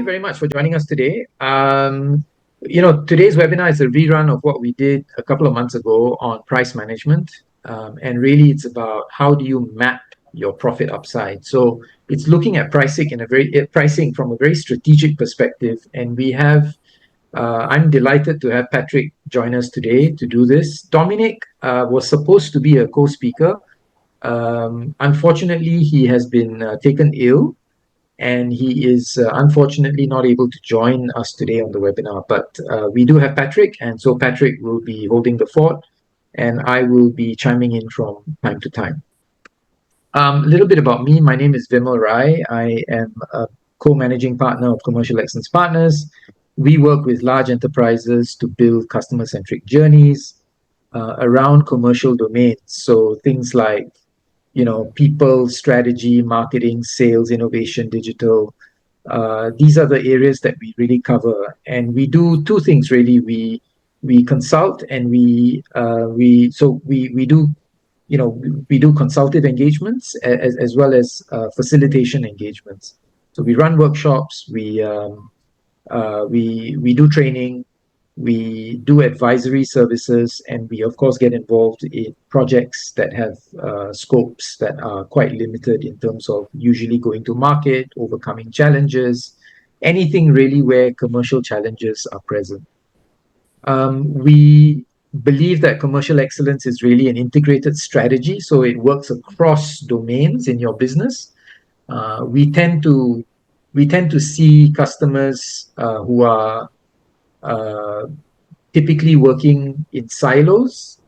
very much for joining us today. Today's webinar is a rerun of what we did a couple of months ago on price management. And really, it's about how do you map your profit upside. So it's looking at pricing from a very strategic perspective. And I'm delighted to have Patrick join us today to do this. Dominik was supposed to be a co-speaker. Unfortunately, he has been taken ill, and he is unfortunately not able to join us today on the webinar. But we do have Patrick, and so Patrick will be holding the fort, and I will be chiming in from time to time. A little bit about me. My name is Vimal Rai. I am a co-managing partner of Commercial Excellence Partners. We work with large enterprises to build customer-centric journeys around commercial domains. So things like people, strategy, marketing, sales, innovation, digital. These are the areas that we really cover. And we do two things really. We consult, and we do consultative engagements as well as facilitation engagements. So we run workshops, we do training, we do advisory services, and we of course get involved in projects that have scopes that are quite limited in terms of usually going to market, overcoming challenges, anything really where commercial challenges are present. We believe that commercial excellence is really an integrated strategy, so it works across domains in your business. We tend to see customers who are typically working in silos,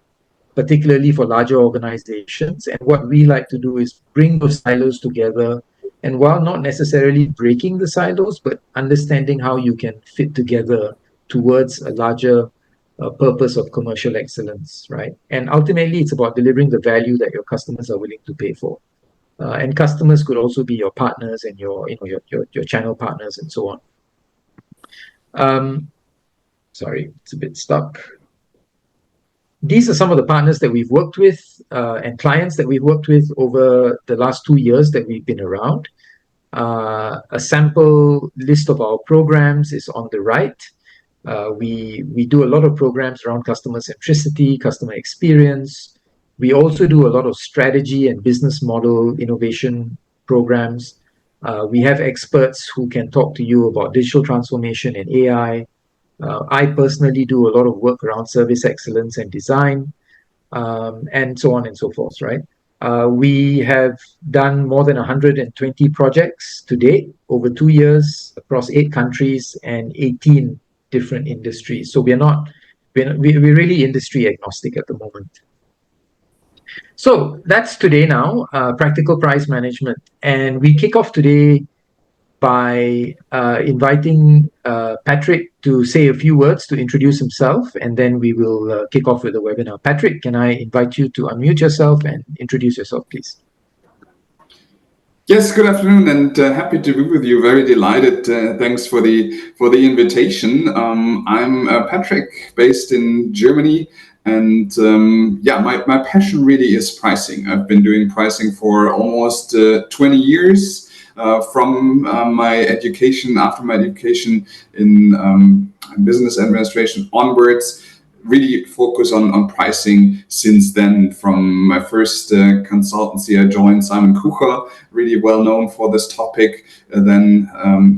particularly for larger organizations. And what we like to do is bring those silos together, and while not necessarily breaking the silos, but understanding how you can fit together towards a larger purpose of commercial excellence, right? And ultimately, it's about delivering the value that your customers are willing to pay for. And customers could also be your partners and your channel partners and so on. Sorry, it's a bit stuck. These are some of the partners that we've worked with and clients that we've worked with over the last 2 years that we've been around. A sample list of our programs is on the right. We do a lot of programs around customer centricity, customer experience. We also do a lot of strategy and business model innovation programs. We have experts who can talk to you about digital transformation and AI. I personally do a lot of work around service excellence and design, and so on and so forth, right? We have done more than 120 projects to date over 2 years across 8 countries and 18 different industries. So we're really industry agnostic at the moment. So that's today now, practical price management. And we kick off today by inviting Patrick to say a few words to introduce himself, and then we will kick off with the webinar. Patrick, can I invite you to unmute yourself and introduce yourself, please? Yes, good afternoon, and happy to be with you. Very delighted. Thanks for the invitation. I'm Patrick, based in Germany, and my passion really is pricing. I've been doing pricing for almost 20 years. From my education, after my education in business administration onwards, really focus on pricing since then. From my first consultancy, I joined Simon Kucher, really well known for this topic. Then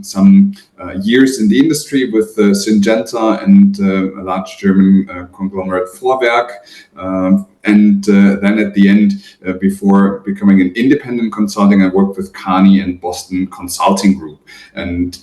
some years in the industry with Syngenta and a large German conglomerate Vorwerk. And then at the end, before becoming an independent consulting, I worked with Kearney and Boston Consulting Group. And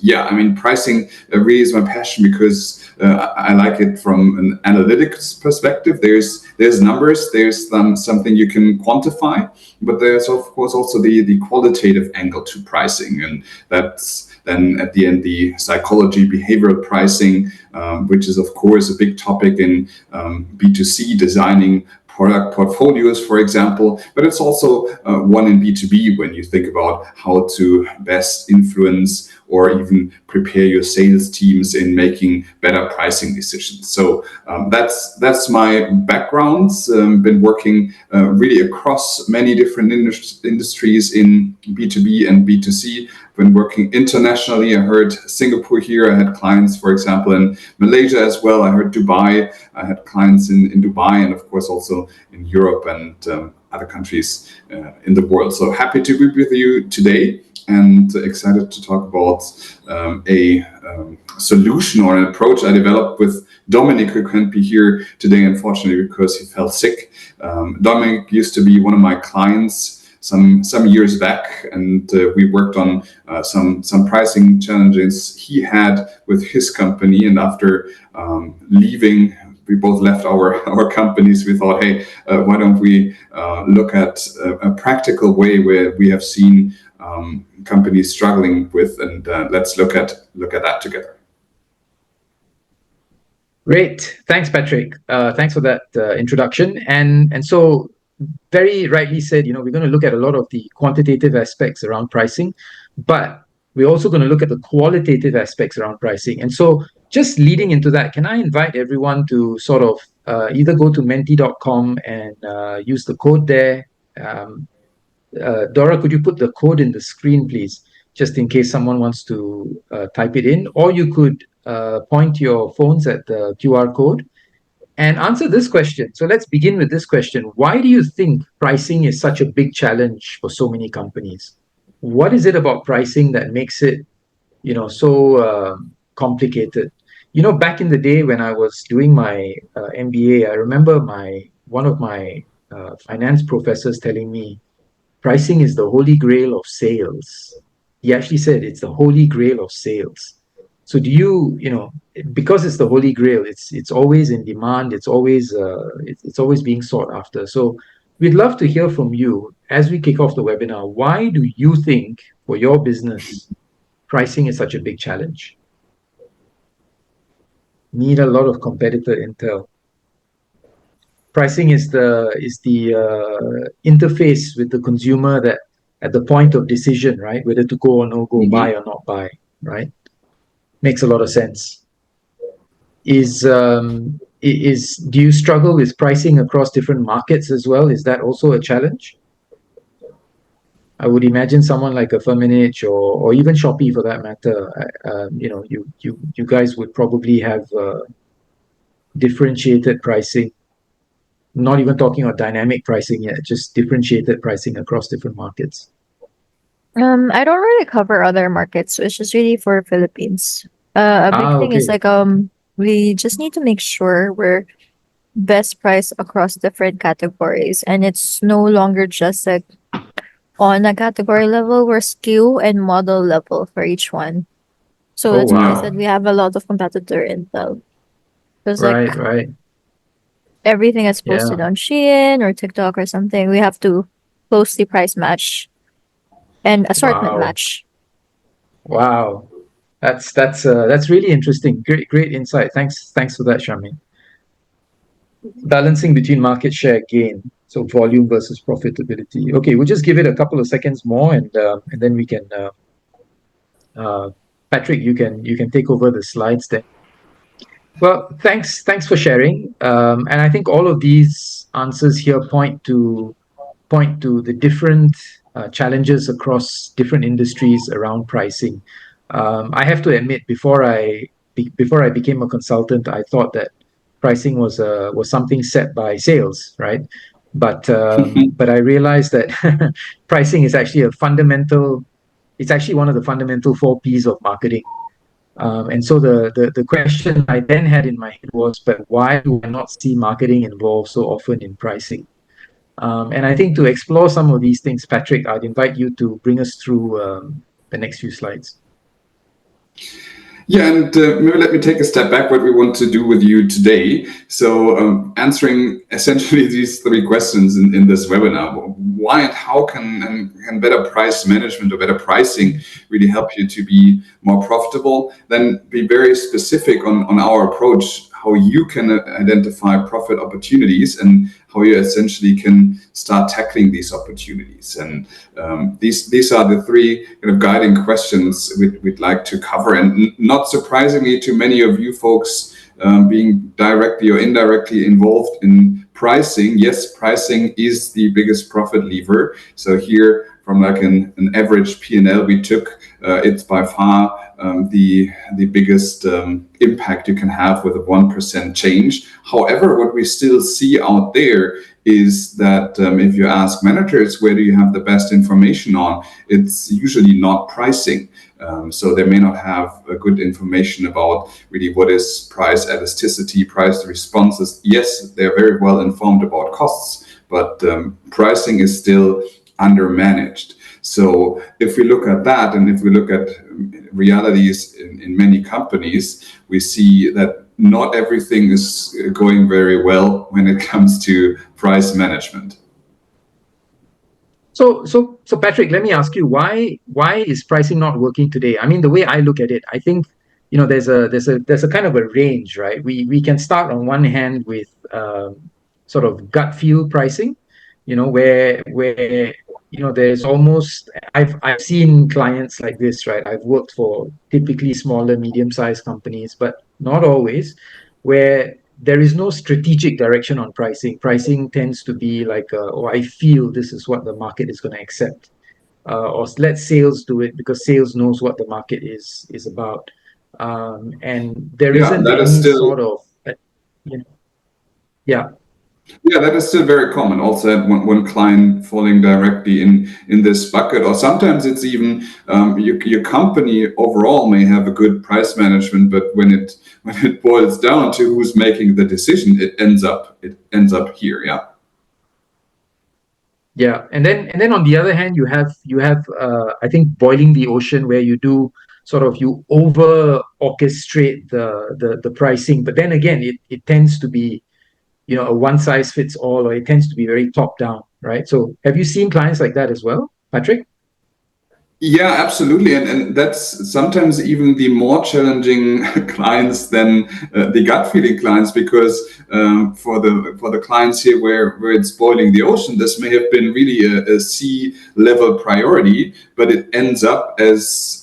pricing really is my passion because I like it from an analytics perspective. There's numbers, there's something you can quantify, but there's of course also the qualitative angle to pricing, and that's then at the end the psychology, behavioral pricing, which is of course a big topic in B2C, designing product portfolios, for example, but it's also one in B2B when you think about how to best influence or even prepare your sales teams in making better pricing decisions. So that's my background. Been working really across many different industries in B2B and B2C, when working internationally. I heard Singapore here. I had clients, for example, in Malaysia as well. I heard Dubai. I had clients in Dubai, and of course also in Europe and other countries in the world. So happy to be with you today, and excited to talk about a solution or an approach I developed with Dominik, who couldn't be here today, unfortunately, because he fell sick. Dominik used to be one of my clients some years back, and we worked on some pricing challenges he had with his company. And after leaving, we both left our companies. We thought, hey, why don't we look at a practical way where we have seen companies struggling with, and let's look at that together. Great. Thanks, Patrick. Thanks for that introduction. And so very rightly said, we're going to look at a lot of the quantitative aspects around pricing, but we're also going to look at the qualitative aspects around pricing. And so just leading into that, can I invite everyone to sort of either go to menti.com and use the code there. Dora, could you put the code in the screen, please, just in case someone wants to type it in, or you could point your phones at the QR code and answer this question. So let's begin with this question. Why do you think pricing is such a big challenge for so many companies? What is it about pricing that makes it, so complicated? Back in the day when I was doing my MBA, I remember one of my finance professors telling me, pricing is the holy grail of sales. He actually said it's the holy grail of sales. So do you, because it's the holy grail, it's always in demand, it's always being sought after. So we'd love to hear from you as we kick off the webinar. Why do you think for your business pricing is such a big challenge? Need a lot of competitor intel. Pricing is the interface with the consumer that at the point of decision, right? Whether to go or no go, buy or not buy, right? Makes a lot of sense. Do you struggle with pricing across different markets as well? Is that also a challenge? I would imagine someone like a Firmenich or even Shopee, for that matter. You guys would probably have differentiated pricing. Not even talking about dynamic pricing yet, just differentiated pricing across different markets. I don't really cover other markets, so it's just really for Philippines. A big thing is we just need to make sure we're best price across different categories, and it's no longer just like on a category level. We're SKU and model level for each one. So that's why I said we have a lot of competitor intel. Because right. Everything that's posted on Shein or TikTok or something, we have to closely price match and assortment match. Wow, that's really interesting. Great insight. Thanks for that, Charmaine. Balancing between market share gain, so volume versus profitability. Okay, we'll just give it a couple of seconds more, and then we can. Patrick, you can take over the slides then. Well, thanks for sharing. And I think all of these answers here point to the different challenges across different industries around pricing. I have to admit, before I became a consultant, I thought that pricing was something set by sales, right? But I realized that pricing is actually it's actually one of the fundamental 4 Ps of marketing. And so the question I then had in my head was, but why do I not see marketing involved so often in pricing? And I think to explore some of these things, Patrick, I'd invite you to bring us through the next few slides. Yeah, and maybe let me take a step back what we want to do with you today. So answering essentially these 3 questions in this webinar. Why and how can better price management or better pricing really help you to be more profitable? Then be very specific on our approach, how you can identify profit opportunities and how you essentially can start tackling these opportunities. And these are the 3 kind of guiding questions we'd like to cover. And not surprisingly to many of you folks being directly or indirectly involved in pricing, yes, pricing is the biggest profit lever. So here, like an average P&L we took, it's by far the biggest impact you can have with a 1% change. However, what we still see out there is that if you ask managers where do you have the best information on, it's usually not pricing. So they may not have a good information about really what is price elasticity, price responses. Yes, they're very well informed about costs, but pricing is still undermanaged. So if we look at that, and if we look at realities in many companies, we see that not everything is going very well when it comes to price management. So Patrick, let me ask you, why is pricing not working today? I mean, the way I look at it, I think, there's a kind of a range, right? We can start on one hand with sort of gut feel pricing, where there's almost, I've seen clients like this, right? I've worked for typically smaller, medium-sized companies, but not always, where there is no strategic direction on pricing. Pricing tends to be like, I feel this is what the market is going to accept, or let sales do it because sales knows what the market is about, and there isn't any sort of, yeah. Yeah, that is still very common. Also, one client falling directly in this bucket, or sometimes it's even your company overall may have a good price management, but when it boils down to who's making the decision, it ends up here. Yeah. Yeah, and then on the other hand, you have I think boiling the ocean, where you do sort of, you over orchestrate the pricing, but then again, it tends to be a one size fits all, or it tends to be very top down, right? So have you seen clients like that as well, Patrick? Yeah, absolutely, and that's sometimes even the more challenging clients than the gut feeling clients, because for the clients here where it's boiling the ocean, this may have been really a C-level priority, but it ends up as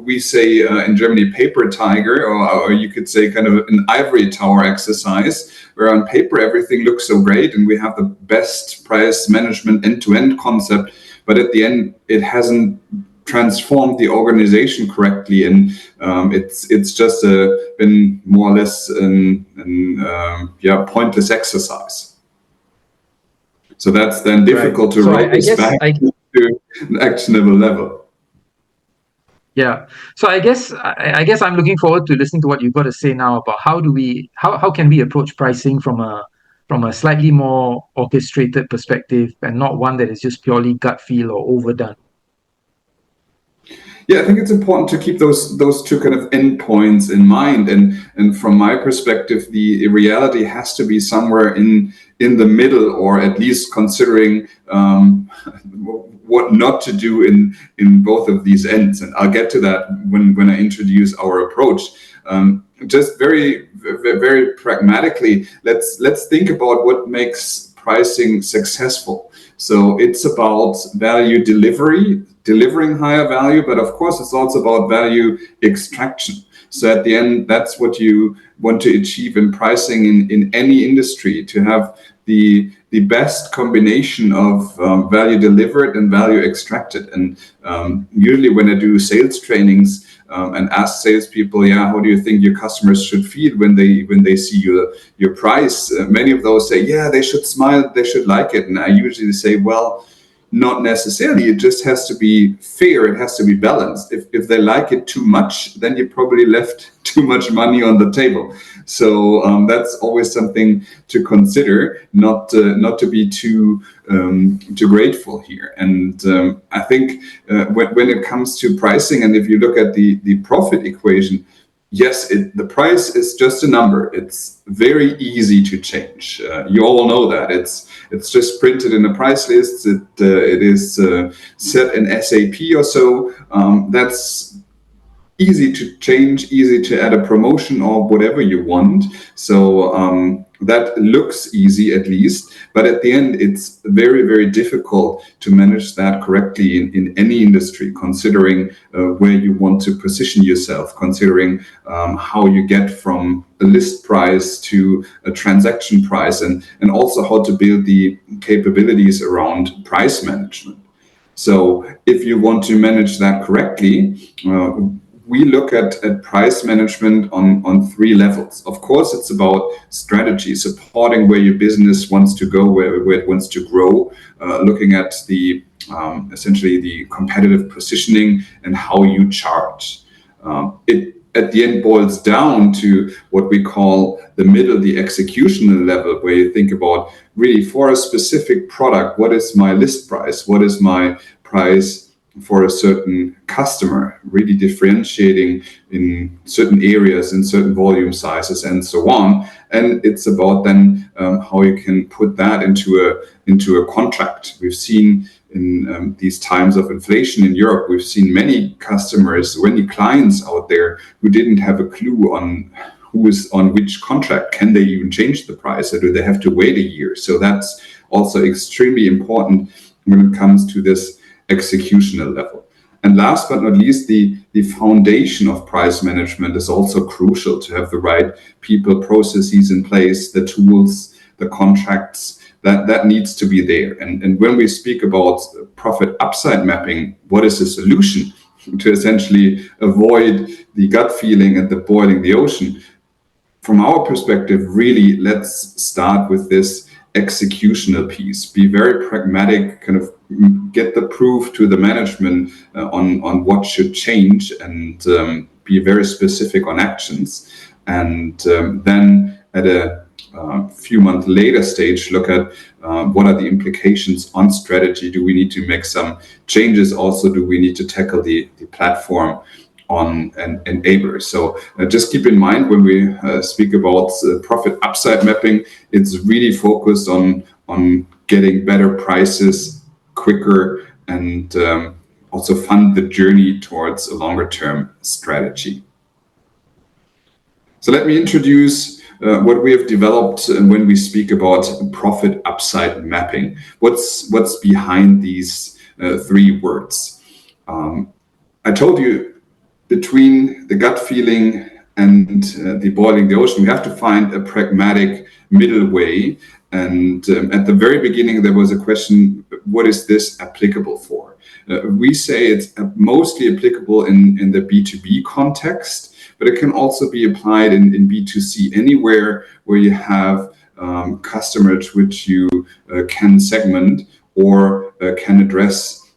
we say in Germany, paper tiger, or you could say kind of an ivory tower exercise, where on paper everything looks so great and we have the best price management end-to-end concept, but at the end it hasn't transformed the organization correctly, and it's just been more or less an pointless exercise. So that's then difficult to roll this back to an actionable level. Yeah. So I guess I'm looking forward to listening to what you've got to say now about how can we approach pricing from a slightly more orchestrated perspective, and not one that is just purely gut feel or overdone. Yeah, I think it's important to keep those two kind of endpoints in mind, and from my perspective, the reality has to be somewhere in the middle, or at least considering what not to do in both of these ends. And I'll get to that when I introduce our approach. Just very, very pragmatically, let's think about what makes pricing successful. So it's about value delivery, delivering higher value, but of course it's also about value extraction. So at the end, that's what you want to achieve in pricing in any industry, to have the best combination of value delivered and value extracted. And usually when I do sales trainings and ask salespeople, how do you think your customers should feel when they see your price? Many of those say, they should smile, they should like it. And I usually say, well, not necessarily. It just has to be fair. It has to be balanced. If they like it too much, then you probably left too much money on the table. So that's always something to consider, not to be too grateful here. And I think when it comes to pricing, and if you look at the profit equation, yes, the price is just a number. It's very easy to change. You all know that. It's just printed in a price list. It is set in SAP or so. That's easy to change, easy to add a promotion or whatever you want. So that looks easy, at least, but at the end it's very, very difficult to manage that correctly in any industry, considering where you want to position yourself, considering how you get from a list price to a transaction price, and also how to build the capabilities around price management. So if you want to manage that correctly, we look at price management on 3 levels. Of course, it's about strategy, supporting where your business wants to go, where it wants to grow, looking at the essentially the competitive positioning and how you charge. It at the end boils down to what we call the middle, the executional level, where you think about really for a specific product, what is my list price? What is my price for a certain customer? Really differentiating in certain areas, in certain volume sizes, and so on. And it's about then how you can put that into a contract. We've seen in these times of inflation in Europe, we've seen many customers, many clients out there who didn't have a clue on who is on which contract. Can they even change the price, or do they have to wait a year? So that's also extremely important when it comes to this executional level. And last but not least, the foundation of price management is also crucial, to have the right people, processes in place, the tools, the contracts. That needs to be there. And when we speak about profit upside mapping, what is the solution to essentially avoid the gut feeling and the boiling the ocean? From our perspective, really, let's start with this executional piece. Be very pragmatic, kind of get the proof to the management on what should change, and be very specific on actions. And then at a few months later stage, look at what are the implications on strategy. Do we need to make some changes? Also, do we need to tackle the platform on enablers? So just keep in mind, when we speak about profit upside mapping, it's really focused on getting better prices quicker, and also fund the journey towards a longer term strategy. So let me introduce what we have developed when we speak about profit upside mapping. What's behind these 3 words? I told you, between the gut feeling and the boiling the ocean, we have to find a pragmatic middle way. And at the very beginning, there was a question: what is this applicable for? We say it's mostly applicable in the B2B context, but it can also be applied in B2C, anywhere where you have customers which you can segment or can address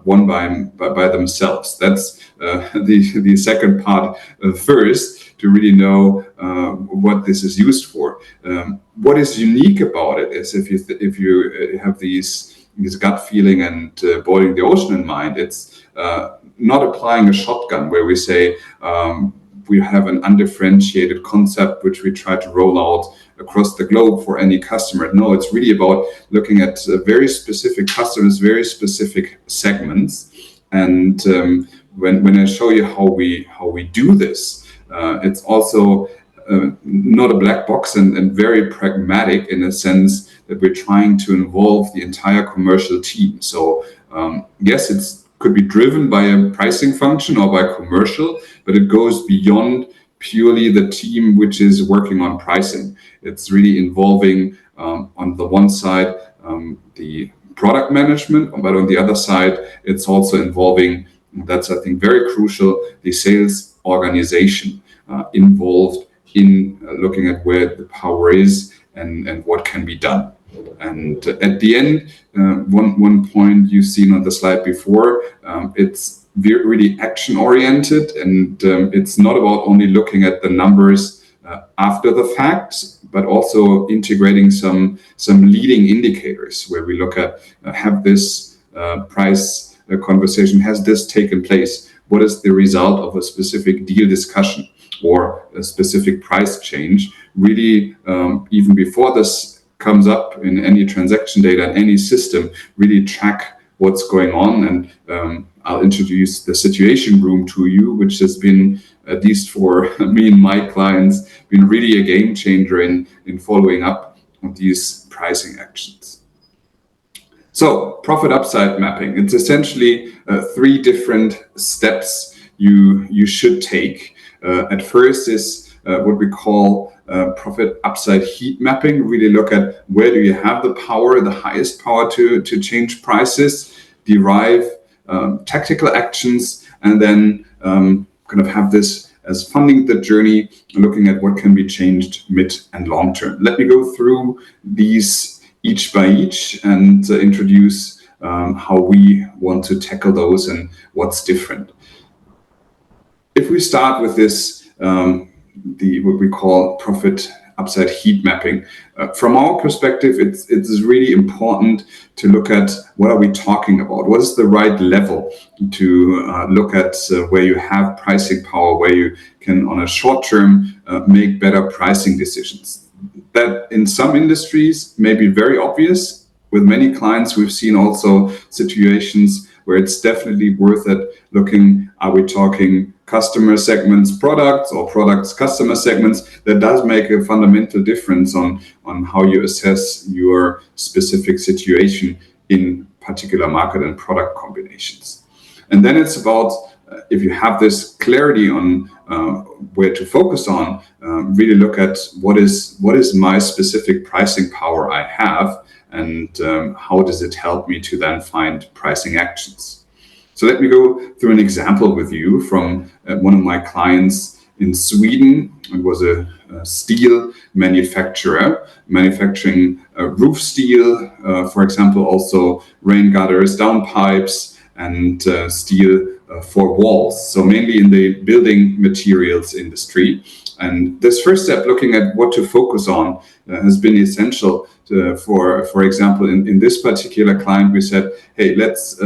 one by themselves. That's the second part first, to really know what this is used for. What is unique about it is, if you have these gut feeling and boiling the ocean in mind, it's not applying a shotgun where we say we have an undifferentiated concept which we try to roll out across the globe for any customer. No, it's really about looking at very specific customers, very specific segments. And when I show you how we do this, it's also not a black box, and very pragmatic, in a sense that we're trying to involve the entire commercial team. So yes, it could be driven by a pricing function or by commercial, but it goes beyond purely the team which is working on pricing. It's really involving on the one side the product management, but on the other side it's also involving, that's I think very crucial, the sales organization involved in looking at where the power is and what can be done. And at the end, one point you've seen on the slide before, it's really action oriented, and it's not about only looking at the numbers after the fact, but also integrating some leading indicators where we look at have this price conversation, has this taken place? What is the result of a specific deal discussion or a specific price change? Really, even before this comes up in any transaction data in any system, really track what's going on. And I'll introduce the situation room to you, which has been, at least for me and my clients, been really a game changer in following up on these pricing actions. So profit upside mapping, it's essentially 3 different steps you should take. At first is what we call profit upside heat mapping. Really look at where do you have the power, the highest power to change prices. derive tactical actions, and then kind of have this as funding the journey, looking at what can be changed mid and long term. Let me go through these each by each and introduce how we want to tackle those and what's different. If we start with this, what we call profit upside heat mapping, from our perspective, it's really important to look at what are we talking about? What is the right level to look at where you have pricing power, where you can, on a short term, make better pricing decisions. That in some industries may be very obvious. With many clients, we've seen also situations where it's definitely worth it looking, are we talking customer segments, products, or products, customer segments? That does make a fundamental difference on how you assess your specific situation in particular market and product combinations. And then it's about, if you have this clarity on where to focus on, really look at what is my specific pricing power I have, and how does it help me to then find pricing actions. So let me go through an example with you from one of my clients in Sweden. It was a steel manufacturer, manufacturing roof steel, for example, also rain gutters, downpipes, and steel for walls. So mainly in the building materials industry. And this first step, looking at what to focus on, has been essential for example, in this particular client, we said, hey, let's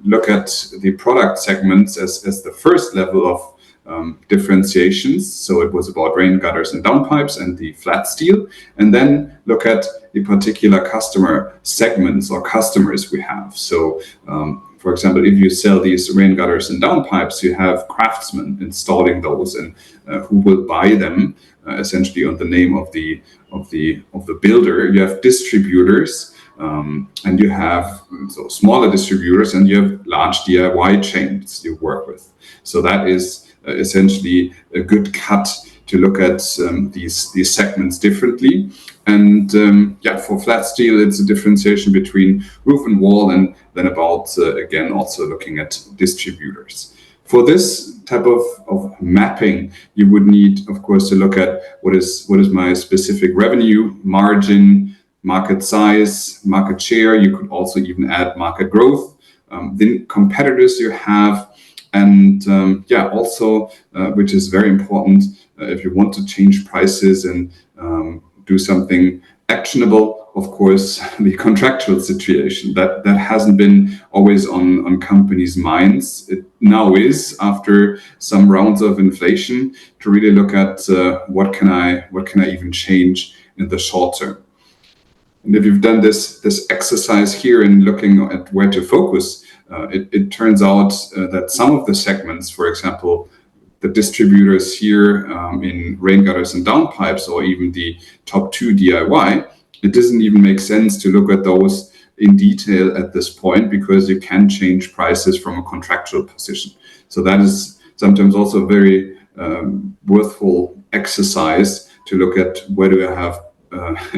look at the product segments as the first level of differentiations. So it was about rain gutters and downpipes and the flat steel, and then look at the particular customer segments or customers we have. So for example, if you sell these rain gutters and downpipes, you have craftsmen installing those, and who will buy them essentially on the name of the builder. You have distributors, and you have smaller distributors, and you have large DIY chains you work with. So that is essentially a good cut to look at these segments differently. And for flat steel, it's a differentiation between roof and wall, and then about again also looking at distributors. For this type of mapping, you would need, of course, to look at what is my specific revenue, margin, market size, market share. You could also even add market growth, the competitors you have, and also, which is very important, if you want to change prices and do something actionable, of course, the contractual situation that hasn't been always on companies' minds. It now is, after some rounds of inflation, to really look at what can I even change in the short term. And if you've done this exercise here in looking at where to focus, it turns out that some of the segments, for example, the distributors here in rain gutters and downpipes, or even the top 2 DIY, it doesn't even make sense to look at those in detail at this point, because you can change prices from a contractual position. So that is sometimes also a very worthwhile exercise to look at where do I have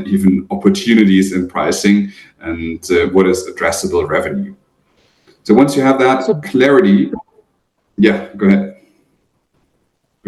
even opportunities in pricing, and what is addressable revenue. So once you have that clarity, go ahead.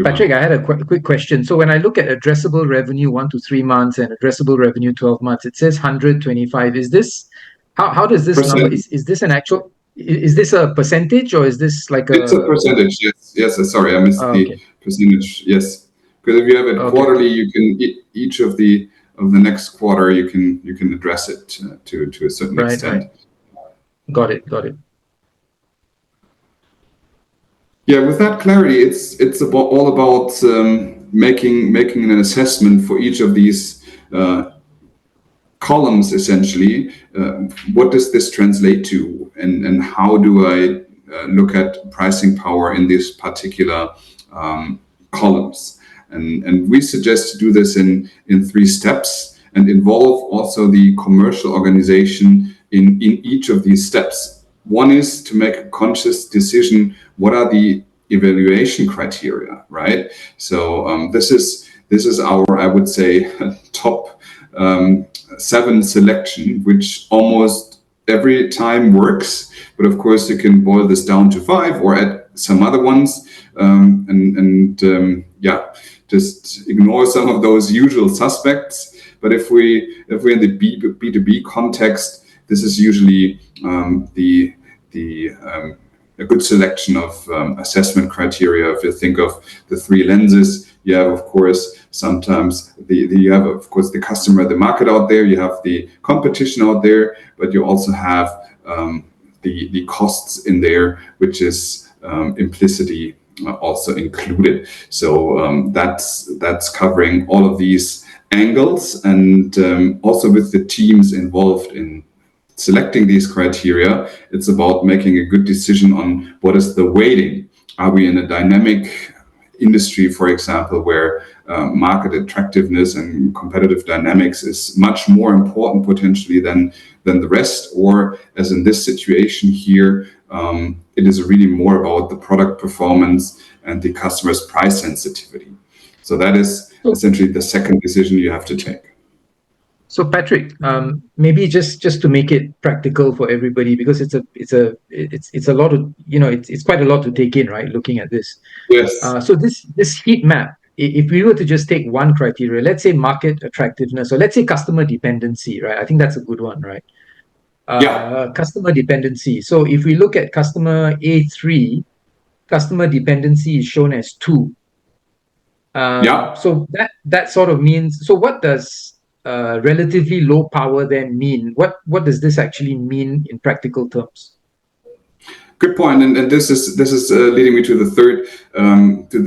Patrick, I had a quick question. So when I look at addressable revenue 1 to 3 months and addressable revenue 12 months, it says 125. Is this, how does this number, is this an actual, is this a percentage, or is this like It's a percentage, yes. Sorry, I missed the percentage, yes. Because if you have it quarterly, you can, each of the next quarter, you can address it to a certain extent. Got it. Yeah, with that clarity, it's all about making an assessment for each of these columns, essentially. What does this translate to, and how do I look at pricing power in these particular columns? And we suggest to do this in 3 steps, and involve also the commercial organization in each of these steps. One is to make a conscious decision. What are the evaluation criteria, right? So this is our, I would say, top 7 selection, which almost every time works, but of course you can boil this down to 5 or add some other ones, just ignore some of those usual suspects. But if we're in the B2B context, this is usually a good selection of assessment criteria. If you think of the 3 lenses, you have, of course, sometimes you have, of course, the customer, the market out there, you have the competition out there, but you also have the costs in there, which is implicitly also included. So that's covering all of these angles, and also with the teams involved in selecting these criteria, it's about making a good decision on what is the weighting. Are we in a dynamic industry, for example, where market attractiveness and competitive dynamics is much more important potentially than the rest, or as in this situation here, it is really more about the product performance and the customer's price sensitivity. So that is essentially the second decision you have to take. So Patrick, maybe just to make it practical for everybody, because it's a lot of, it's quite a lot to take in, right? Looking at this. Yes. So this heat map, if we were to just take one criteria, let's say market attractiveness, or let's say customer dependency, right? I think that's a good one, right? Customer dependency. So if we look at customer A3, customer dependency is shown as 2. So that sort of means, so what does relatively low power then mean? What does this actually mean in practical terms? Good point, and this is leading me to the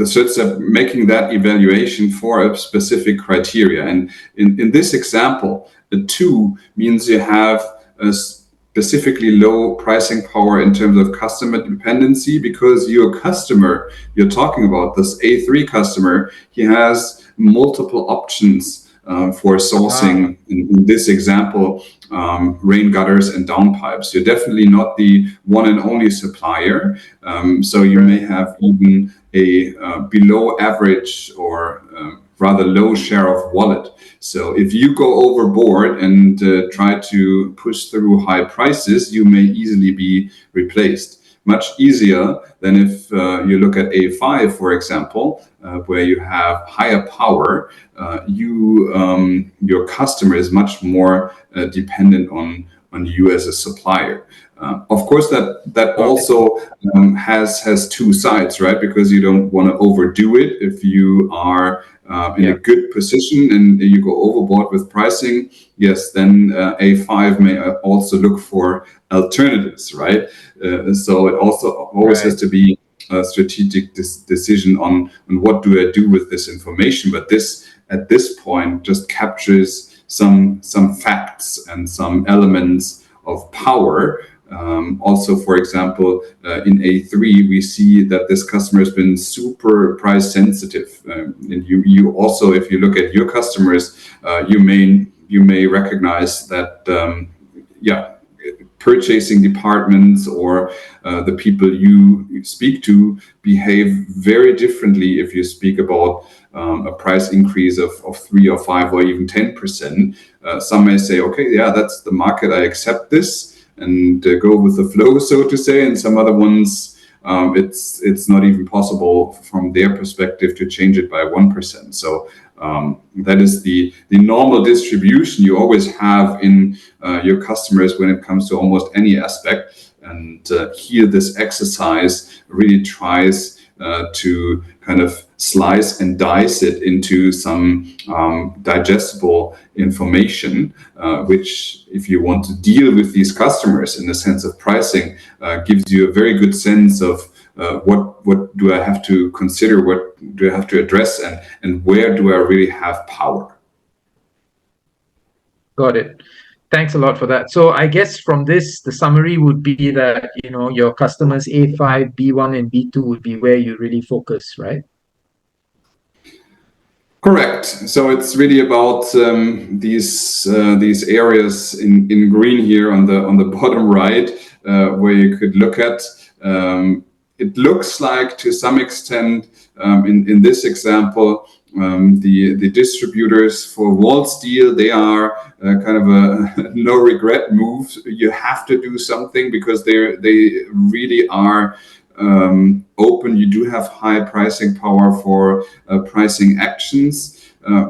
third step, making that evaluation for a specific criteria. And in this example, the 2 means you have a specifically low pricing power in terms of customer dependency, because your customer you're talking about, this A3 customer, he has multiple options for sourcing, in this example, rain gutters and downpipes. You're definitely not the one and only supplier. So you may have even a below average or rather low share of wallet. So if you go overboard and try to push through high prices, you may easily be replaced. Much easier than if you look at A5, for example, where you have higher power. Your customer is much more dependent on you as a supplier. Of course, that also has 2 sides, right? Because you don't want to overdo it. If you are in a good position and you go overboard with pricing, yes, then A5 may also look for alternatives, right? So it also always has to be a strategic decision on what do I do with this information. But this, at this point, just captures some facts and some elements of power. Also, for example, in A3, we see that this customer has been super price sensitive. And you also, if you look at your customers, you may recognize that, purchasing departments or the people you speak to behave very differently if you speak about a price increase of 3 or 5 or even 10%. Some may say, okay, yeah, that's the market, I accept this, and go with the flow, so to say. And some other ones, it's not even possible from their perspective to change it by 1%. So that is the normal distribution you always have in your customers when it comes to almost any aspect. And here, this exercise really tries to kind of slice and dice it into some digestible information, which, if you want to deal with these customers in the sense of pricing, gives you a very good sense of what do I have to consider, what do I have to address, and where do I really have power. Got it. Thanks a lot for that. So I guess from this, the summary would be that, your customers A5, B1, and B2 would be where you really focus, right? Correct. So it's really about these areas in green here on the bottom right, where you could look at. It looks like, to some extent, in this example, the distributors for wall steel, they are kind of a no regret move. You have to do something because they really are open. You do have high pricing power for pricing actions.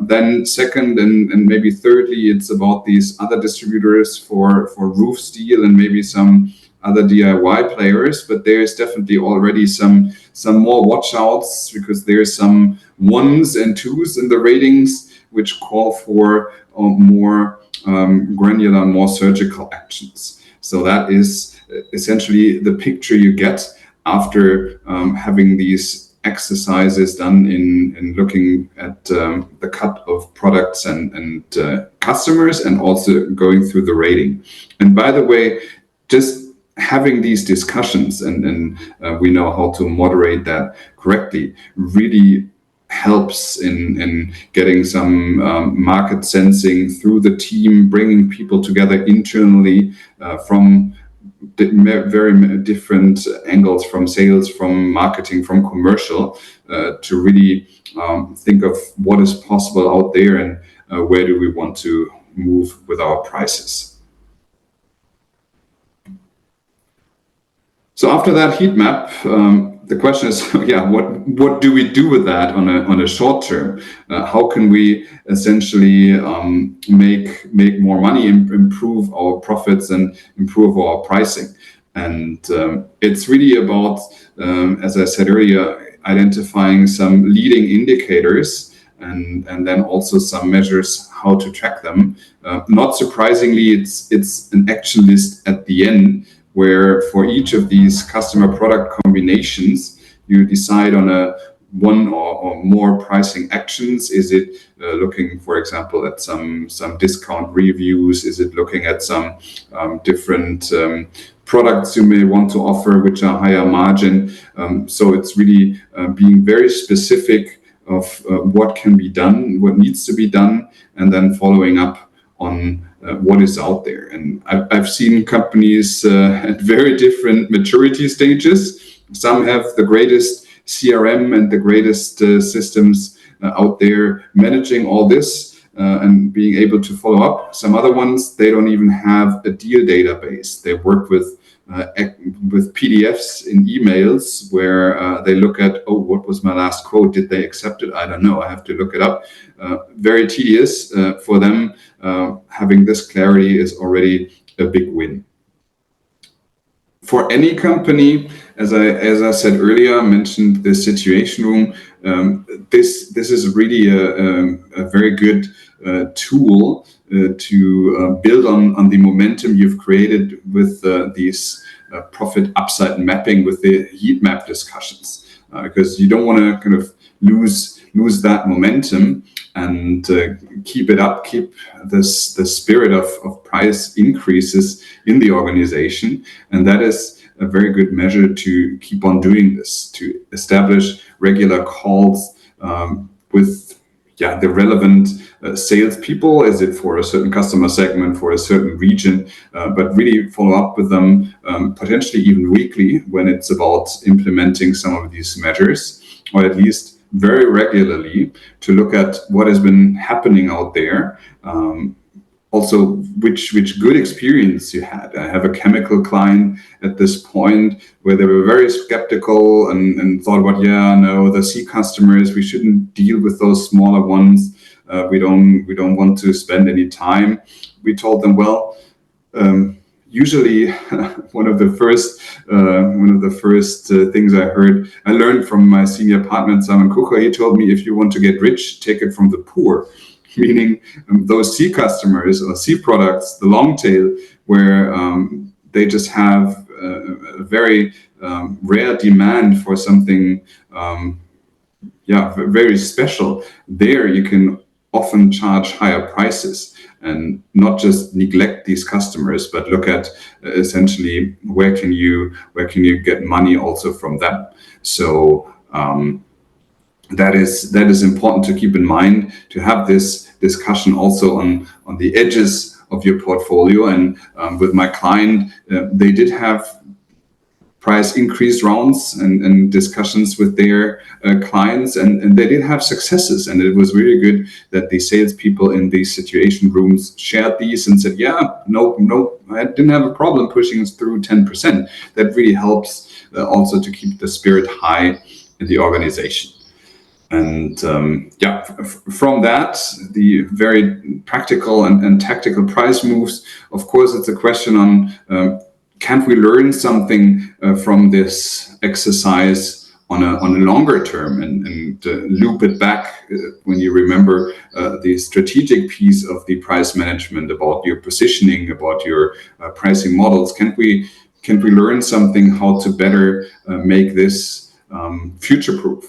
Then second and maybe thirdly, it's about these other distributors for roof steel and maybe some other DIY players, but there's definitely already some more watch outs because there's some 1s and 2s in the ratings which call for more granular, more surgical actions. So that is essentially the picture you get after having these exercises done in looking at the cut of products and customers, and also going through the rating. And by the way, just having these discussions and we know how to moderate that correctly really helps in getting some market sensing through the team, bringing people together internally from very different angles, from sales, from marketing, from commercial, to really think of what is possible out there and where do we want to move with our prices. So after that heat map, the question is, what do we do with that on a short term? How can we essentially make more money, improve our profits, and improve our pricing? And it's really about, as I said earlier, identifying some leading indicators and then also some measures how to track them. Not surprisingly, it's an action list at the end, where for each of these customer product combinations, you decide on one or more pricing actions. Is it looking, for example, at some discount reviews? Is it looking at some different products you may want to offer, which are higher margin? So it's really being very specific of what can be done, what needs to be done, and then following up on what is out there. And I've seen companies at very different maturity stages. Some have the greatest CRM and the greatest systems out there managing all this and being able to follow up. Some other ones, they don't even have a deal database. They work with PDFs in emails where they look at, what was my last quote? Did they accept it? I don't know. I have to look it up. Very tedious for them. Having this clarity is already a big win. For any company, as I said earlier, I mentioned the situation room. This is really a very good tool to build on the momentum you've created with these profit upside mapping with the heat map discussions, because you don't want to kind of lose that momentum, and keep it up, keep the spirit of price increases in the organization. And that is a very good measure to keep on doing this, to establish regular calls with the relevant salespeople. Is it for a certain customer segment, for a certain region? But really follow up with them, potentially even weekly, when it's about implementing some of these measures, or at least very regularly, to look at what has been happening out there. Also, which good experience you had. I have a chemical client at this point where they were very skeptical and thought about, the C customers, we shouldn't deal with those smaller ones. We don't want to spend any time. We told them, usually one of the first things I learned from my senior partner, Simon Kucher. He told me, if you want to get rich, take it from the poor. Meaning those C customers or C products, the long tail, where they just have a very rare demand for something very special. There you can often charge higher prices and not just neglect these customers, but look at essentially where can you get money also from them. So that is important to keep in mind, to have this discussion also on the edges of your portfolio. And with my client, they did have price increase rounds and discussions with their clients, and they did have successes. And it was really good that the salespeople in these situation rooms shared these and said, yeah, no, I didn't have a problem pushing through 10%. That really helps also to keep the spirit high in the organization. And from that, the very practical and tactical price moves, of course, it's a question on can we learn something from this exercise on a longer term and loop it back when you remember the strategic piece of the price management about your positioning, about your pricing models. Can we learn something how to better make this future-proof?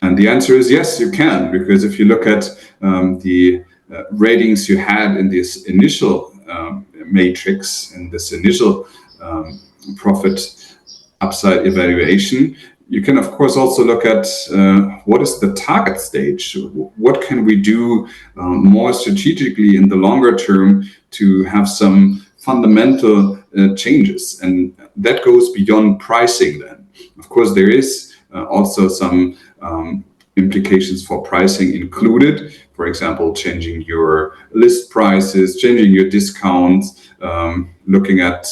And the answer is yes, you can, because if you look at the ratings you had in this initial matrix, in this initial profit upside evaluation, you can of course also look at what is the target stage? What can we do more strategically in the longer term to have some fundamental changes? And that goes beyond pricing then. Of course, there is also some implications for pricing included. For example, changing your list prices, changing your discounts, looking at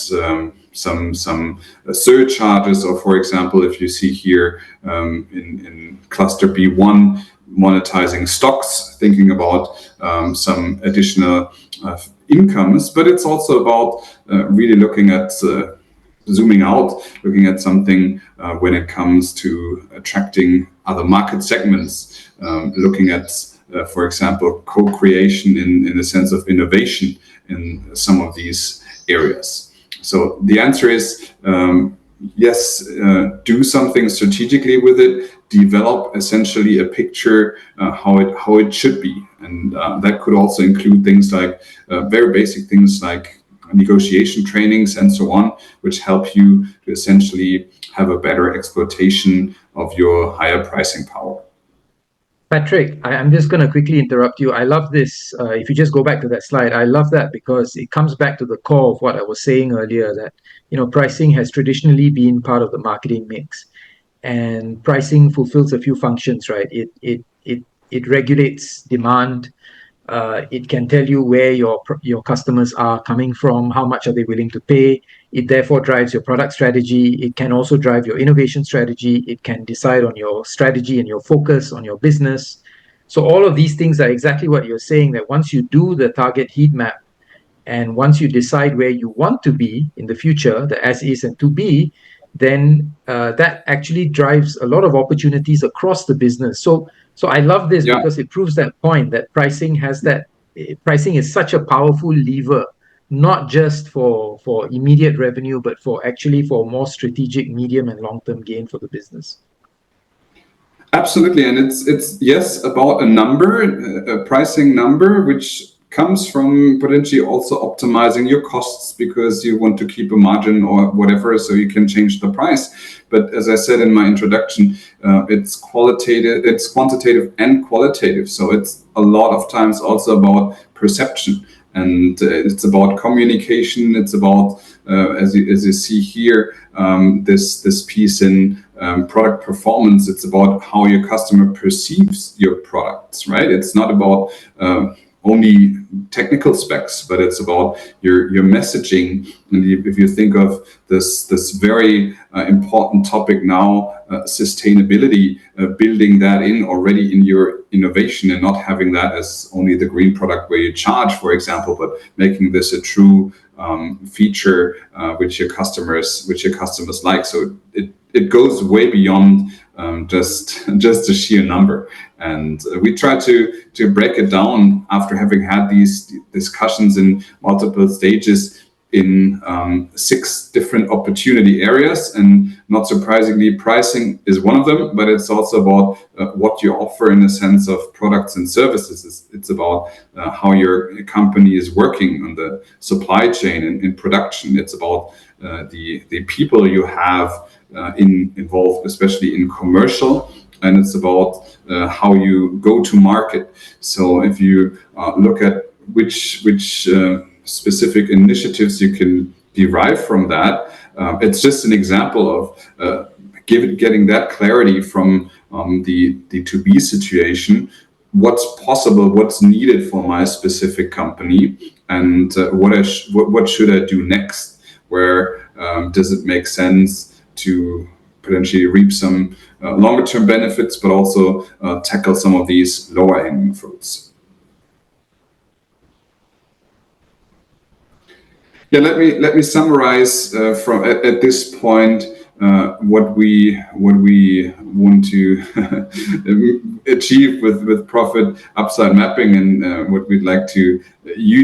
some surcharges, or for example, if you see here in cluster B1, monetizing stocks, thinking about some additional incomes, but it's also about really looking at zooming out, looking at something when it comes to attracting other market segments, looking at, for example, co-creation in the sense of innovation in some of these areas. So the answer is yes, do something strategically with it, develop essentially a picture how it should be. And that could also include things like very basic things like negotiation trainings and so on, which help you to essentially have a better exploitation of your higher pricing power. Patrick, I'm just going to quickly interrupt you. I love this. If you just go back to that slide, I love that because it comes back to the core of what I was saying earlier, that pricing has traditionally been part of the marketing mix, and pricing fulfills a few functions, right? It regulates demand. It can tell you where your customers are coming from, how much are they willing to pay. It therefore drives your product strategy. It can also drive your innovation strategy. It can decide on your strategy and your focus on your business. So all of these things are exactly what you're saying, that once you do the target heat map and once you decide where you want to be in the future, the as is and to be, then that actually drives a lot of opportunities across the business. So I love this because it proves that point, that pricing is such a powerful lever, not just for immediate revenue, but for more strategic, medium and long-term gain for the business. Absolutely, and it's yes about a number, a pricing number, which comes from potentially also optimizing your costs because you want to keep a margin or whatever, so you can change the price. But as I said in my introduction, it's quantitative and qualitative. So it's a lot of times also about perception, and it's about communication. It's about as you see here, this piece in product performance. It's about how your customer perceives your products, right? It's not about only technical specs, but it's about your messaging. And if you think of this very important topic now, sustainability, building that in already in your innovation and not having that as only the green product where you charge, for example, but making this a true feature which your customers like. So it goes way beyond just a sheer number. And we try to break it down after having had these discussions in multiple stages in 6 different opportunity areas. And not surprisingly, pricing is one of them, but it's also about what you offer in the sense of products and services. It's about how your company is working on the supply chain and in production. It's about the people you have involved, especially in commercial, and it's about how you go to market. So if you look at which specific initiatives you can derive from that. It's just an example of getting that clarity from the to-be situation. What's possible, what's needed for my specific company, and what should I do next? Where does it make sense to potentially reap some longer term benefits, but also tackle some of these lower hanging fruits? Yeah, let me summarize from at this point what we want to achieve with profit upside mapping, and what we'd like you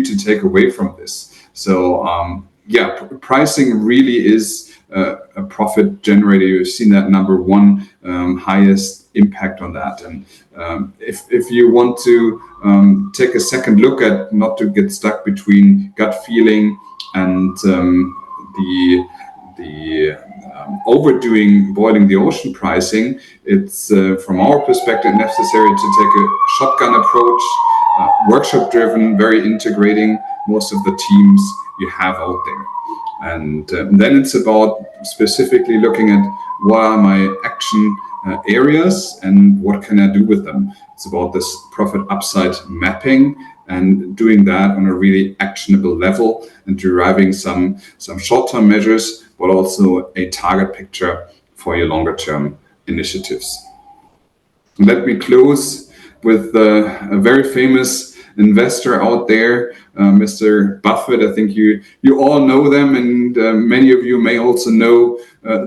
to take away from this. So pricing really is a profit generator. You've seen that number one highest impact on that. And if you want to take a second look at, not to get stuck between gut feeling and the overdoing boiling the ocean pricing, it's from our perspective necessary to take a shotgun approach, workshop driven, very integrating most of the teams you have out there. And then it's about specifically looking at what are my action areas and what can I do with them. It's about this profit upside mapping and doing that on a really actionable level and deriving some short-term measures, but also a target picture for your longer-term initiatives. Let me close with a very famous investor out there, Mr. Buffett. I think you all know them, and many of you may also know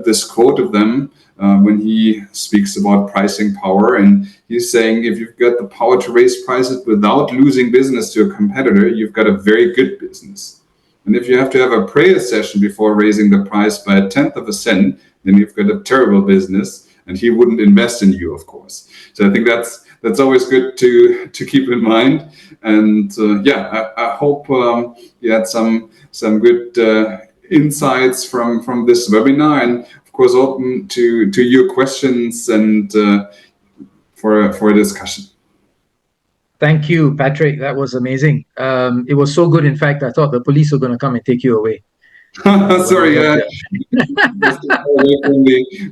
this quote of them when he speaks about pricing power. And he's saying, if you've got the power to raise prices without losing business to a competitor, you've got a very good business. And if you have to have a prayer session before raising the price by 1/10 of a cent, then you've got a terrible business, and he wouldn't invest in you, of course. So I think that's always good to keep in mind. And I hope you had some good insights from this webinar, and of course open to your questions and for a discussion. Thank you, Patrick. That was amazing. It was so good. In fact, I thought the police were going to come and take you away. Sorry,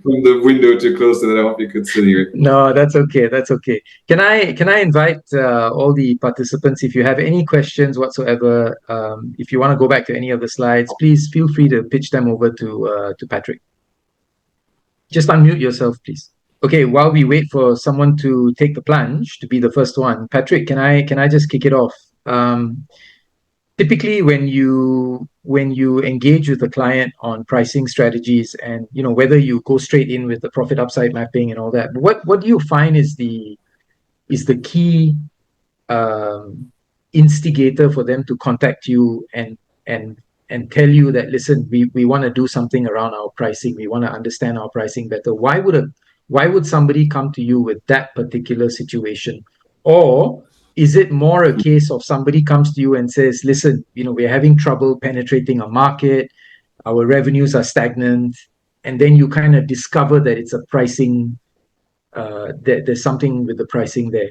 from the window too close, so that I hope you could still hear it. No, that's okay. That's okay. Can I invite all the participants, if you have any questions whatsoever, if you want to go back to any of the slides, please feel free to pitch them over to Patrick. Just unmute yourself, please. Okay, while we wait for someone to take the plunge to be the first one, Patrick, can I just kick it off? Typically, when you engage with the client on pricing strategies, and whether you go straight in with the profit upside mapping and all that, what do you find is the key instigator for them to contact you and tell you that, listen, we want to do something around our pricing, we want to understand our pricing better? Why would somebody come to you with that particular situation? Or is it more a case of somebody comes to you and says, listen, we're having trouble penetrating a market, our revenues are stagnant, and then you kind of discover that it's a pricing, that there's something with the pricing there?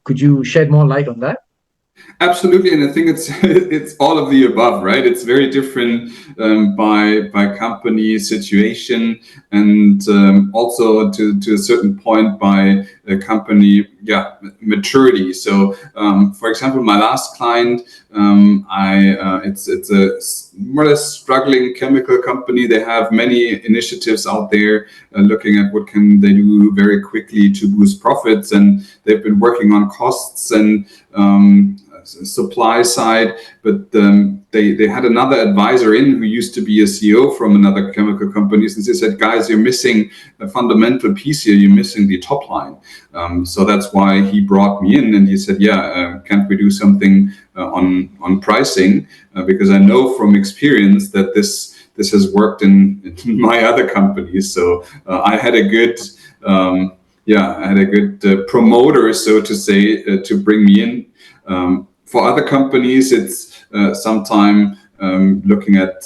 Could you shed more light on that? Absolutely, and I think it's all of the above, right? It's very different by company situation, and also to a certain point by a company maturity. So, for example, my last client, it's a more or less struggling chemical company. They have many initiatives out there looking at what can they do very quickly to boost profits, and they've been working on costs and supply side, but they had another advisor in who used to be a CEO from another chemical company, and they said, guys, you're missing a fundamental piece here, you're missing the top line. So that's why he brought me in, and he said, can't we do something on pricing, because I know from experience that this has worked in my other companies. So I had a good promoter, so to say, to bring me in. For other companies, it's sometime looking at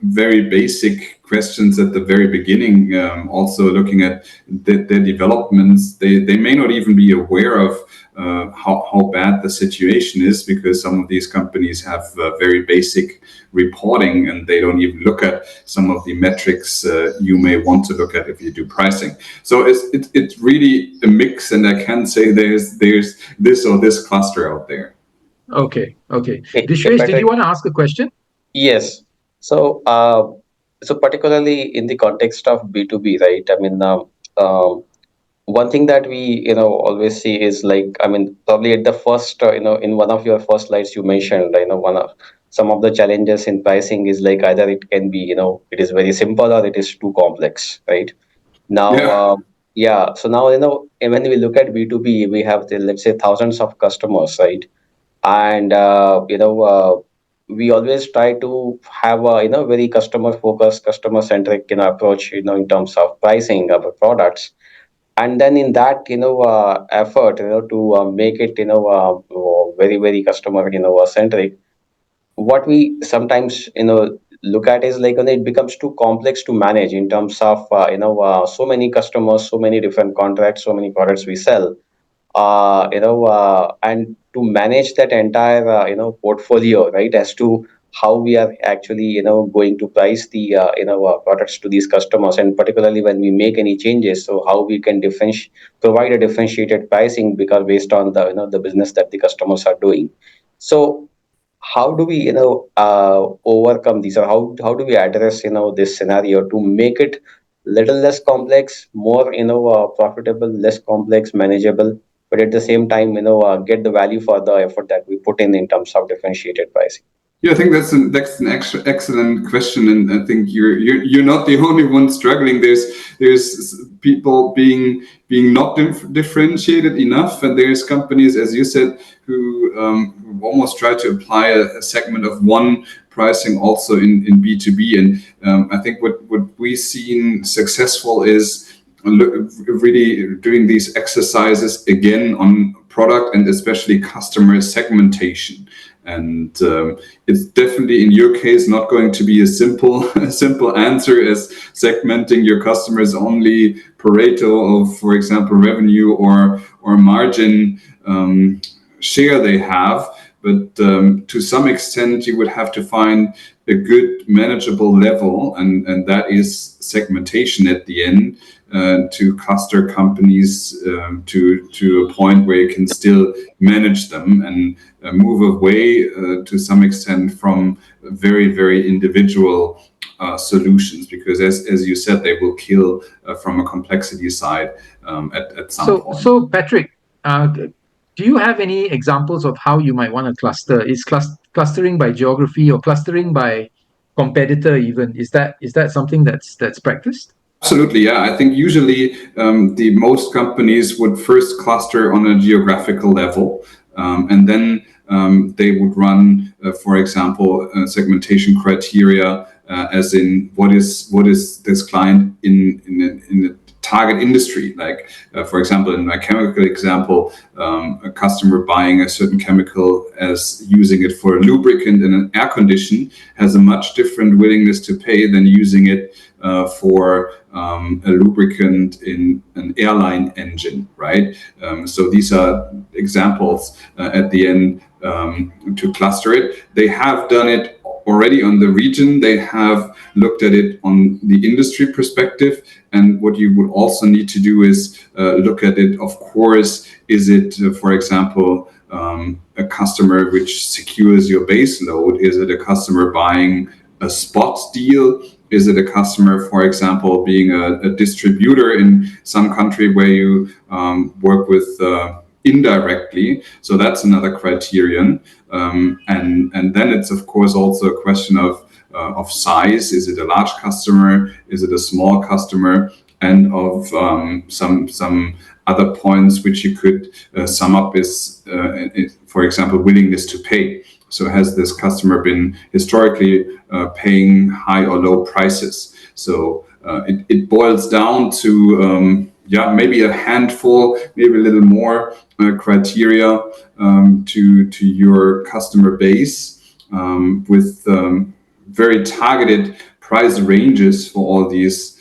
very basic questions at the very beginning, also looking at their developments. They may not even be aware of how bad the situation is, because some of these companies have very basic reporting, and they don't even look at some of the metrics you may want to look at if you do pricing. So it's really a mix, and I can't say there's this or this cluster out there. Okay. Dishresh, did you want to ask a question? Yes. So, so particularly in the context of B2B, right? I mean, one thing that we always see is, like, I mean, probably at the first in one of your first slides you mentioned, one of some of the challenges in pricing is like either it can be it is very simple or it is too complex, right? Now, yeah. So now when we look at B2B, we have let's say thousands of customers, right? And we always try to have a very customer focused, customer centric approach in terms of pricing of our products. And then in that effort to make it very very customer centric, what we sometimes look at is like when it becomes too complex to manage in terms of so many customers, so many different contracts, so many products we sell, and to manage that entire portfolio, right, as to how we are actually going to price the products to these customers, and particularly when we make any changes, so how we can provide a differentiated pricing, because based on the the business that the customers are doing. So how do we overcome these, or how do we address this scenario to make it little less complex, more profitable, less complex, manageable, but at the same time get the value for the effort that we put in terms of differentiated pricing? Yeah, I think that's an excellent question, and I think you're not the only one struggling. There's people being not differentiated enough, and there's companies, as you said, who almost try to apply a segment of one pricing also in B2B. And I think what we've seen successful is really doing these exercises again on product and especially customer segmentation. And it's definitely in your case not going to be a simple answer as segmenting your customers only Pareto of, for example, revenue or margin share they have. But to some extent, you would have to find a good manageable level, and that is segmentation at the end, to cluster companies to a point where you can still manage them and move away to some extent from very, very individual solutions, because as you said, they will kill from a complexity side at some point. So Patrick, do you have any examples of how you might want to cluster? Is clustering by geography or clustering by competitor even? Is that something that's practiced? Absolutely, yeah. I think usually the most companies would first cluster on a geographical level, and then they would run, for example, segmentation criteria, as in what is this client in the target industry. Like, for example, in my chemical example, a customer buying a certain chemical as using it for a lubricant in an air condition has a much different willingness to pay than using it for a lubricant in an airline engine, right? So these are examples at the end to cluster it. They have done it already on the region. They have looked at it on the industry perspective. And what you would also need to do is look at it, of course, is it, for example, a customer which secures your base load? Is it a customer buying a spot deal? Is it a customer, for example, being a distributor in some country where you work with indirectly? So that's another criterion. And then it's, of course, also a question of size. Is it a large customer? Is it a small customer? And of some other points which you could sum up is, for example, willingness to pay. So has this customer been historically paying high or low prices? So it boils down to maybe a handful, maybe a little more criteria to your customer base, with very targeted price ranges for all these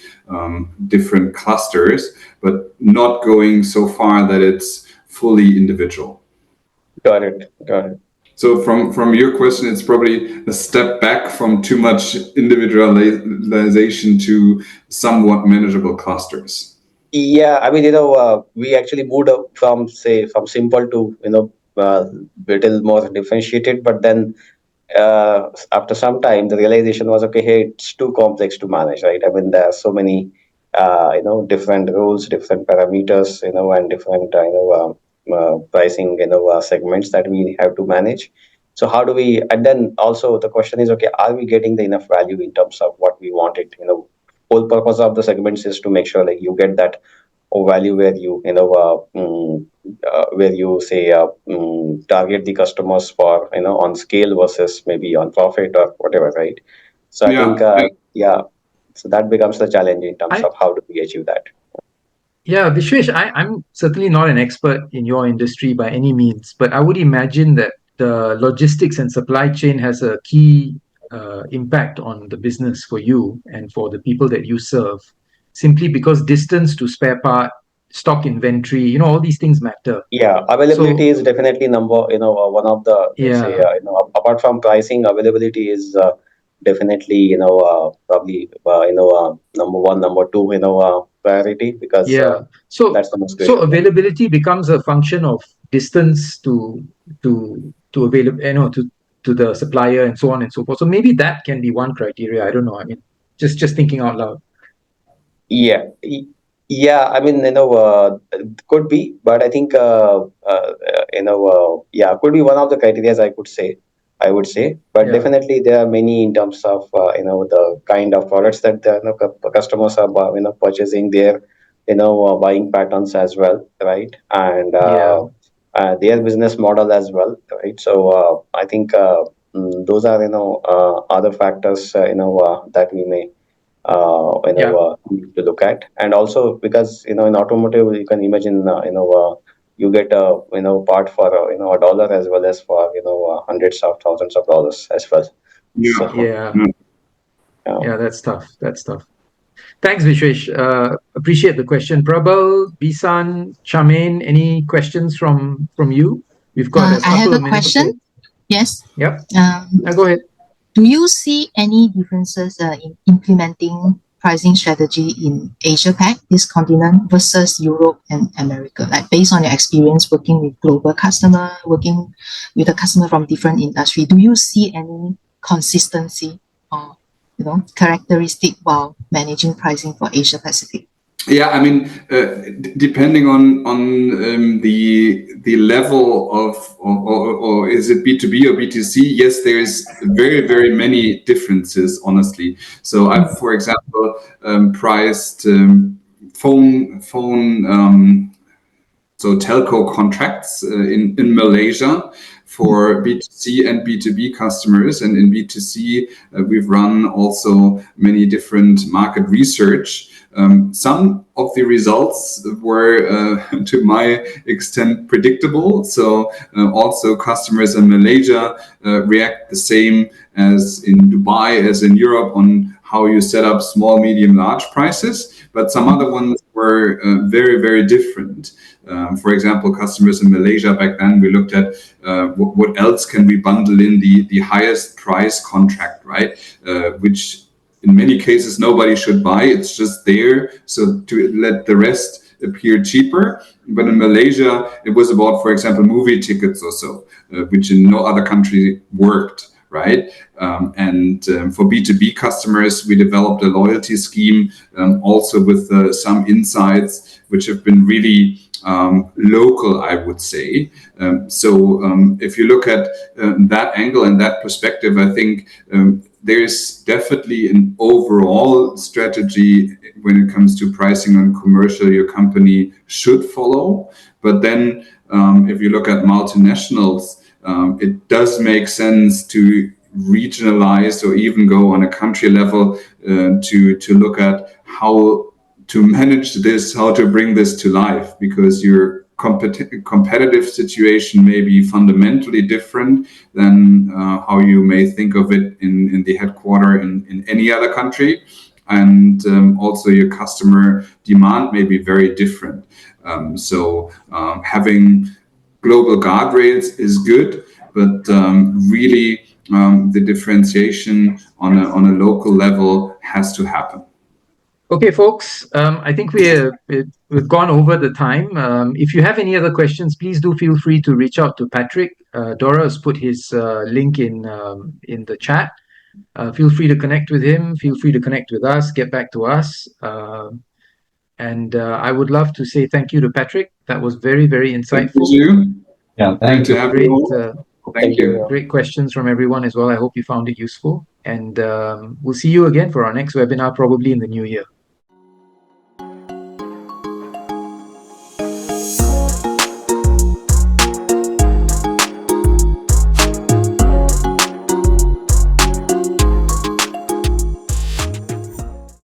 different clusters, but not going so far that it's fully individual. Got it. So from your question, it's probably a step back from too much individualization to somewhat manageable clusters. Yeah, I mean, we actually moved up from simple to little more differentiated, but then after some time, the realization was, okay, hey, it's too complex to manage, right? I mean, there are so many, different rules, different parameters, and different, pricing, segments that we have to manage. So how do we? And then also the question is, okay, are we getting the enough value in terms of what we wanted? Whole purpose of the segments is to make sure like you get that value where where you say target the customers for on scale versus maybe on profit or whatever, right? So I think so that becomes the challenge in terms of how do we achieve that. Yeah, Vishwesh, I'm certainly not an expert in your industry by any means, but I would imagine that the logistics and supply chain has a key impact on the business for you and for the people that you serve, simply because distance to spare part, stock inventory, all these things matter. Yeah, availability is definitely one of the, let's say, apart from pricing, availability is definitely, probably, number one, number two, priority, because that's the most so crucial. availability becomes a function of distance to available, to the supplier and so on and so forth. So maybe that can be one criteria. I don't know. I mean, just thinking out loud. Yeah, yeah. I mean, could be, but I think, yeah, could be one of the criteria I could say. I would say, but definitely there are many in terms of the kind of products that the customers are purchasing, their buying patterns as well, right? And their business model as well, right? So I think those are other factors that we may need to look at. And also because in automotive you can imagine you get a part for $1 as well as for hundreds of thousands of dollars as well. Yeah, that's tough. Thanks, Vishwesh. Appreciate the question. Prabal, Bisan, Charmaine, any questions from you? We've got a couple of minutes. I have a question. Yes. Yep. Go ahead. Do you see any differences in implementing pricing strategy in Asia Pac, this continent, versus Europe and America? Like based on your experience working with global customer, working with a customer from different industry, do you see any consistency or characteristic while managing pricing for Asia Pacific? Yeah, I mean, depending on the level of, or is it B2B or B2C? Yes, there's very, very many differences, honestly. So I've, for example, priced phone so telco contracts in Malaysia for B2C and B2B customers. And in B2C, we've run also many different market research. Some of the results were, to my extent, predictable. So also customers in Malaysia react the same as in Dubai, as in Europe, on how you set up small, medium, large prices. But some other ones were very, very different. For example, customers in Malaysia back then, we looked at what else can we bundle in the highest price contract, right? Which in many cases nobody should buy. It's just there so to let the rest appear cheaper. But in Malaysia, it was about, for example, movie tickets or so, which in no other country worked. Right. And for B2B customers, we developed a loyalty scheme also with some insights which have been really local, I would say. So if you look at that angle and that perspective, I think there's definitely an overall strategy when it comes to pricing on commercial your company should follow. But then if you look at multinationals, it does make sense to regionalize or even go on a country level to look at how to manage this, how to bring this to life, because you're competitive situation may be fundamentally different than how you may think of it in the headquarter in any other country. And also your customer demand may be very different. So having global guardrails is good, but really the differentiation on a local level has to happen. Okay, folks, I think we've gone over the time. If you have any other questions, please do feel free to reach out to Patrick. Dora has put his link in the chat. Feel free to connect with him. Feel free to connect with us. Get back to us. And I would love to say thank you to Patrick. That was very, very insightful. Thank you. Yeah, thank you. Thank you. Great questions from everyone as well. I hope you found it useful. And we'll see you again for our next webinar, probably in the new year.